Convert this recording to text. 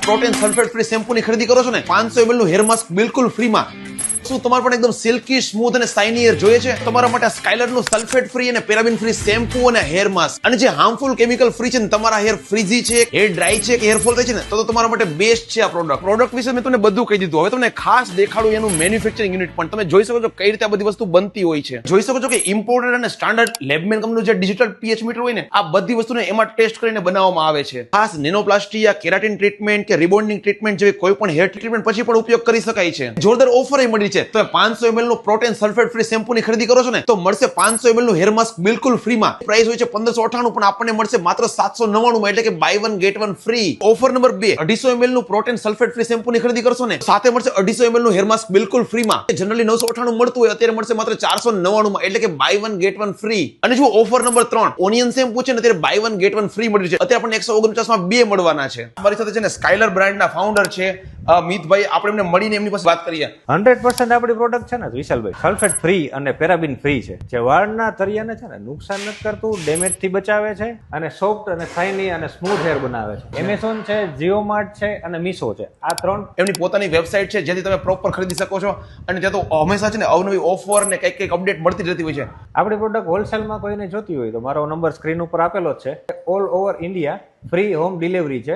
Protein sulphate free shampoo ની ખરીદી કરો છો ને 500 ml નું હેર માસ્ક બિલકુલ ફ્રીમાં. શું તમારે પણ એકદમ સિલ્કી સ્મૂથ અને શાઇની હેર જોઈએ છે? તમારા માટે સ્કાયલર નું સલ્ફેટ ફ્રી અને પેરાબિન ફ્રી શેમ્પુ અને હેર માસ્ક અને જે હાર્મફુલ કેમિકલ ફ્રી છે ને તમારા હેર ફ્રીઝી છે, હેર ડ્રાય છે કે હેર ફોલ થાય છે ને તો તમારા માટે બેસ્ટ છે આ પ્રોડક્ટ વિશે મેં તમને બધું કહી દીધું. હવે તમને ખાસ દેખાડું એનું મેન્યુફેક્ચરિંગ યુનિટ પણ. તમે જોઈ શકો છો કઈ રીતે આ બધી વસ્તુ બનતી હોય છે. જોઈ શકો છો કે ઇમ્પોર્ટેડ અને સ્ટાન્ડર્ડ લેબમેન કંપનીનું જે ડિજિટલ પીએચ મીટર હોય ને આ બધી વસ્તુને એમાં ટેસ્ટ કરીને બનાવવામાં આવે છે. ખાસ નેનોપ્લાસ્ટી યા કેરાટિન ટ્રીટમેન્ટ કે રિબોન્ડિંગ ટ્રીટમેન્ટ જેવી કોઈ પણ હેર ટ્રીટમેન્ટ પછી પણ ઉપયોગ કરી શકાય છે. જોરદાર ઓફર એ મળી છે. તો 500 ml નું પ્રોટીન સલ્ફેટ ફ્રી શેમ્પુ ની ખરીદી કરો છો ને તો મળશે 500 ml નું હેર માસ્ક બિલકુલ ફ્રીમાં. પ્રાઇસ હોય છે 1598 પણ આપણને મળશે માત્ર 799 માં, એટલે કે buy one get one free. Offer number 2, 250 ml નું પ્રોટીન સલ્ફેટ ફ્રી શેમ્પુ ની ખરીદી કરશો ને સાથે મળશે 250 ml નું હેર માસ્ક બિલકુલ ફ્રીમાં. જનરલી 998 મળતું હોય અત્યારે મળશે માત્ર 499 માં, એટલે કે buy one get one free. અને જો ઓફર નંબર 3, ઓનિયન શેમ્પુ છે ને અત્યારે buy one get one free મળી છે. અત્યારે આપણને 149 માં 2 મળવાના છે. અમારી સાથે છે ને સ્કાયલર બ્રાન્ડના ફાઉન્ડર છે મિતભાઈ. આપણે એમને મળીને એમની પાસે વાત કરીએ. 100% આપણી પ્રોડક્ટ છે ને વિશાલભાઈ સલ્ફેટ ફ્રી અને પેરાબિન ફ્રી છે, જે વાળના તળિયાને છે ને નુકસાન નથી કરતું, ડેમેજ થી બચાવે છે અને સોફ્ટ અને શાઇની અને સ્મૂથ હેર બનાવે છે. એમેઝોન છે, જીઓ માર્ટ છે અને મીશો છે, આ 3 એમની પોતાની વેબસાઇટ છે જેથી તમે પ્રોપર ખરીદી શકો છો. અને ત્યાં તો હંમેશા છે ને અવનવી ઓફર ને કઈક અપડેટ મળતી રહેતી હોય છે. આપણી પ્રોડક્ટ હોલસેલમાં કોઈને જોતી હોય તો મારો નંબર સ્ક્રીન ઉપર આપેલો જ છે. All over India free home delivery છે.